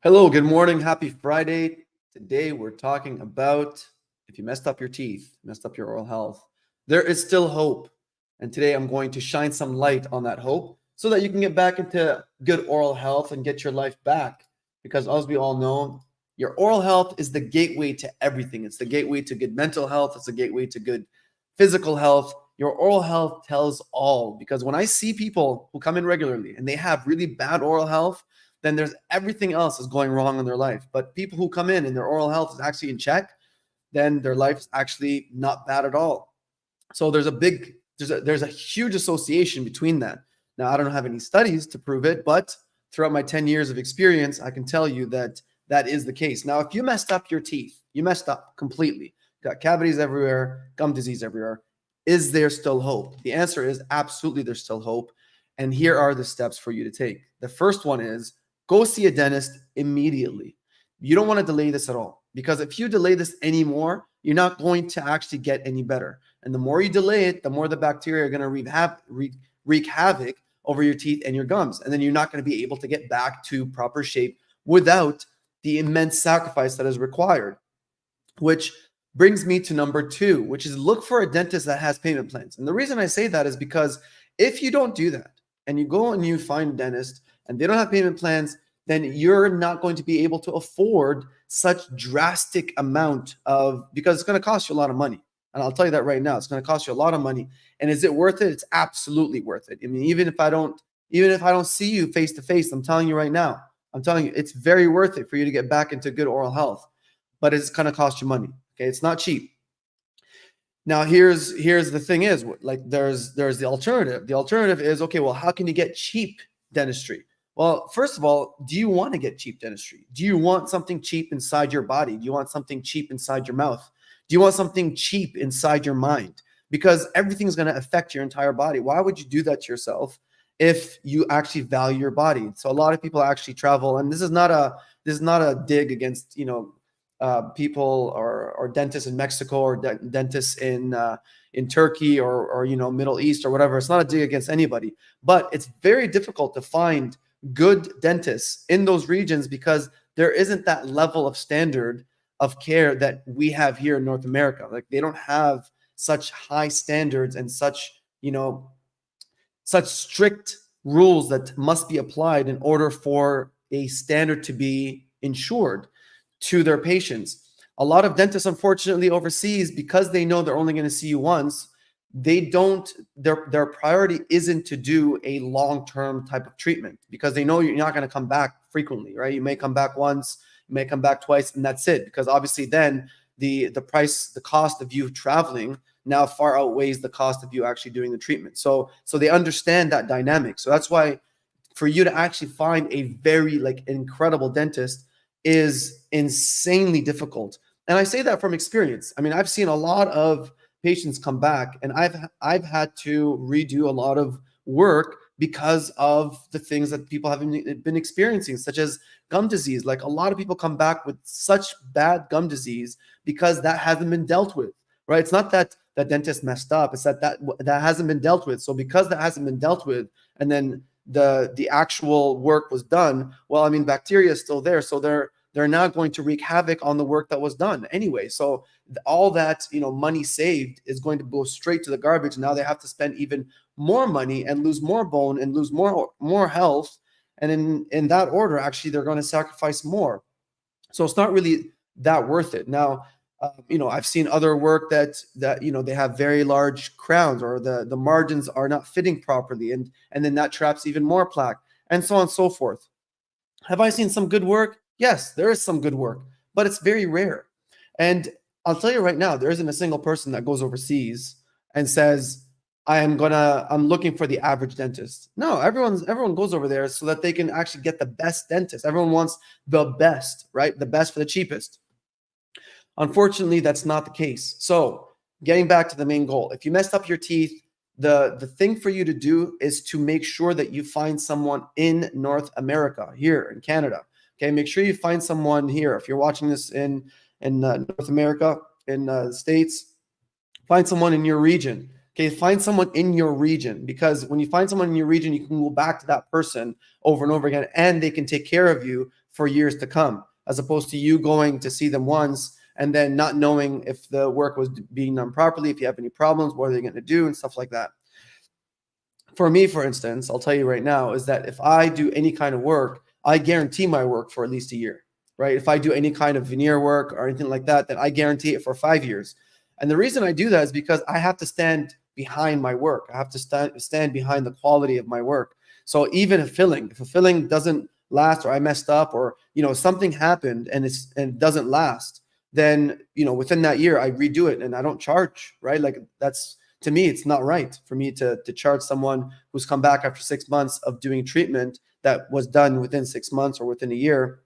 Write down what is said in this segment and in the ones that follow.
Hello, good morning. Happy Friday. Today we're talking about if you messed up your teeth, messed up your oral health, there is still hope. And today I'm going to shine some light on that hope so that you can get back into good oral health and get your life back. Because as we all know, your oral health is the gateway to everything. It's the gateway to good mental health, it's the gateway to good physical health. Your oral health tells all. Because when I see people who come in regularly and they have really bad oral health, then there's everything else is going wrong in their life. But people who come in and their oral health is actually in check, then their life is actually not bad at all. So there's a huge association between that. Now I don't have any studies to prove it, but throughout my 10 years of experience, I can tell you that that is the case. Now, if you messed up your teeth, you messed up completely, got cavities everywhere, gum disease everywhere, is there still hope? The answer is absolutely there's still hope. And here are the steps for you to take. The first one is go see a dentist immediately. You don't want to delay this at all, because if you delay this anymore, you're not going to actually get any better. And the more you delay it, the more the bacteria are going to wreak havoc over your teeth and your gums. And then you're not going to be able to get back to proper shape without the immense sacrifice that is required. Which brings me to number two, which is look for a dentist that has payment plans. And the reason I say that is because if you don't do that and you go and you find a dentist and they don't have payment plans, then you're not going to be able to afford such drastic amount of, because it's going to cost you a lot of money. And I'll tell you that right now, it's going to cost you a lot of money. And is it worth it? It's absolutely worth it. I mean, even if I don't see you face to face, I'm telling you right now, I'm telling you, it's very worth it for you to get back into good oral health, but it's going to cost you money. Okay. It's not cheap. Now, here's the thing is, like, there's the alternative. The alternative is, okay, well, how can you get cheap dentistry? Well, first of all, do you want to get cheap dentistry? Do you want something cheap inside your body? Do you want something cheap inside your mouth? Do you want something cheap inside your mind? Because everything's going to affect your entire body. Why would you do that to yourself if you actually value your body? So a lot of people actually travel, and this is not a dig against people or dentists in Mexico or dentists in Turkey or Middle East or whatever. It's not a dig against anybody, but it's very difficult to find good dentists in those regions because there isn't that level of standard of care that we have here in North America. Like, they don't have such high standards and such strict rules that must be applied in order for a standard to be ensured to their patients. A lot of dentists, unfortunately, overseas, because they know they're only going to see you once, their priority isn't to do a long-term type of treatment, because they know you're not going to come back frequently, right? You may come back once, you may come back twice, and that's it. Because obviously then the cost of you traveling now far outweighs the cost of you actually doing the treatment. So they understand that dynamic. So that's why for you to actually find a very incredible dentist is insanely difficult. And I say that from experience. I mean, I've seen a lot of patients come back, and I've had to redo a lot of work because of the things that people have been experiencing, such as gum disease. Like, a lot of people come back with such bad gum disease because that hasn't been dealt with, right? It's not that the dentist messed up, it's that hasn't been dealt with. So because that hasn't been dealt with, and then the actual work was done, well, I mean, bacteria is still there, so they're now going to wreak havoc on the work that was done anyway. So all that money saved is going to go straight to the garbage. Now they have to spend even more money and lose more bone and lose more health, and in that order, actually, they're going to sacrifice more. So it's not really that worth it. Now, I've seen other work that they have very large crowns, or the margins are not fitting properly, and then that traps even more plaque, and so on and so forth. Have I seen some good work? Yes, there is some good work, but it's very rare. And I'll tell you right now, there isn't a single person that goes overseas and says, I'm looking for the average dentist. No, everyone goes over there so that they can actually get the best dentist. Everyone wants the best, right? The best for the cheapest. Unfortunately, that's not the case. So getting back to the main goal, if you messed up your teeth, the thing for you to do is to make sure that you find someone in North America, here in Canada. Okay, make sure you find someone here. If you're watching this in North America, in the States, find someone in your region. Okay, find someone in your region, because when you find someone in your region, you can go back to that person over and over again, and they can take care of you for years to come, as opposed to you going to see them once and then not knowing if the work was being done properly, if you have any problems, what are they going to do, and stuff like that. For me, for instance, I'll tell you right now, is that if I do any kind of work, I guarantee my work for at least a year, right? If I do any kind of veneer work or anything like that, then I guarantee it for 5 years. And the reason I do that is because I have to stand behind my work. I have to stand behind the quality of my work. So even if a filling doesn't last, or I messed up, or something happened and it doesn't last, then within that year I redo it and I don't charge, right? Like, that's, to me, it's not right for me to charge someone who's come back after 6 months of doing treatment that was done within 6 months or within a year.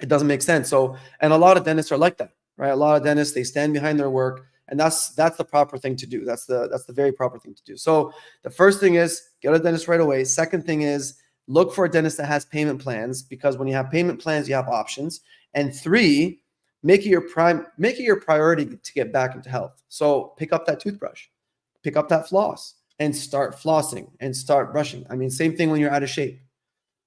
It doesn't make sense. So, and a lot of dentists are like that, right? A lot of dentists, they stand behind their work, and that's the proper thing to do. That's the very proper thing to do. So the first thing is get a dentist right away. Second thing is look for a dentist that has payment plans, because when you have payment plans, you have options. And 3, make it your priority to get back into health. So pick up that toothbrush, pick up that floss, and start flossing and start brushing. I mean, same thing when you're out of shape.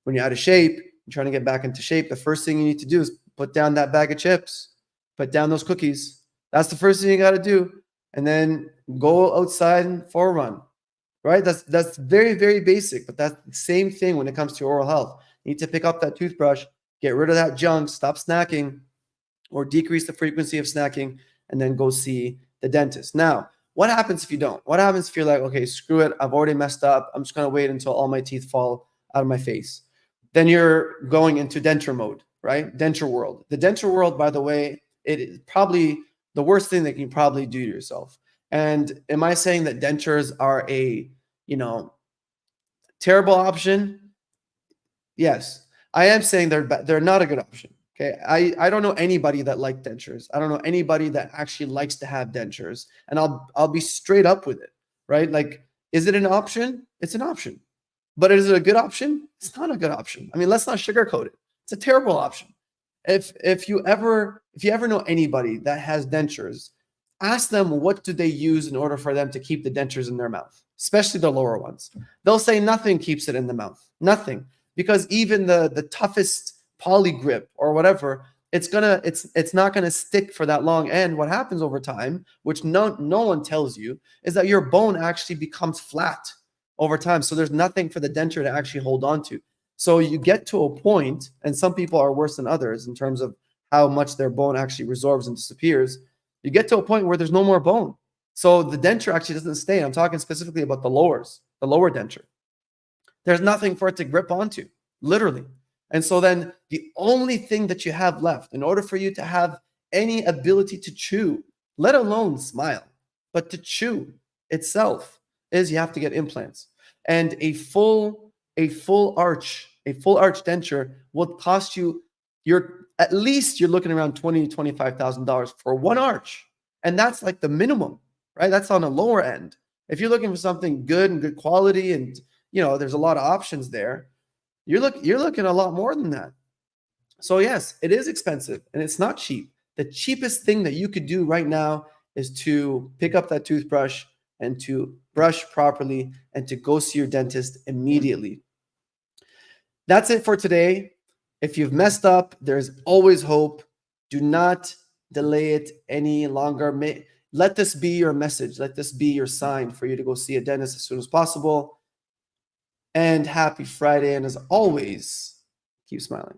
When you're out of shape, you're trying to get back into shape, the first thing you need to do is put down that bag of chips, put down those cookies. That's the first thing you got to do. And then go outside for a run, right? That's very, very basic, but that's the same thing when it comes to oral health. You need to pick up that toothbrush, get rid of that junk, stop snacking, or decrease the frequency of snacking, and then go see the dentist. Now, what happens if you don't? What happens if you're like, okay, screw it, I've already messed up, I'm just going to wait until all my teeth fall out of my face? Then you're going into denture mode, right? Denture world. The denture world, by the way, it is probably the worst thing that you can probably do to yourself. And am I saying that dentures are a, terrible option? Yes. I am saying they're not a good option. Okay. I don't know anybody that likes dentures. I don't know anybody that actually likes to have dentures. And I'll be straight up with it, right? Like, is it an option? It's an option. But is it a good option? It's not a good option. I mean, let's not sugarcoat it. It's a terrible option. If you ever know anybody that has dentures, ask them what do they use in order for them to keep the dentures in their mouth, especially the lower ones. They'll say nothing keeps it in the mouth. Nothing. Because even the toughest poly grip or whatever, it's not gonna stick for that long. And what happens over time, which no one tells you, is that your bone actually becomes flat over time. So there's nothing for the denture to actually hold on to. So you get to a point, and some people are worse than others in terms of how much their bone actually resorbs and disappears. You get to a point where there's no more bone. So the denture actually doesn't stay. I'm talking specifically about the lower denture. There's nothing for it to grip onto, literally. And so then the only thing that you have left in order for you to have any ability to chew, let alone smile, but to chew itself, is you have to get implants. And a full arch denture will cost you at least you're looking around $20,000 to $25,000 for one arch. And that's like the minimum, right? That's on the lower end. If you're looking for something good and good quality, and there's a lot of options there, you're looking a lot more than that. So yes, it is expensive and it's not cheap. The cheapest thing that you could do right now is to pick up that toothbrush and to brush properly and to go see your dentist immediately. That's it for today. If you've messed up, there's always hope. Do not delay it any longer. Let this be your message. Let this be your sign for you to go see a dentist as soon as possible. And happy Friday. And as always, keep smiling.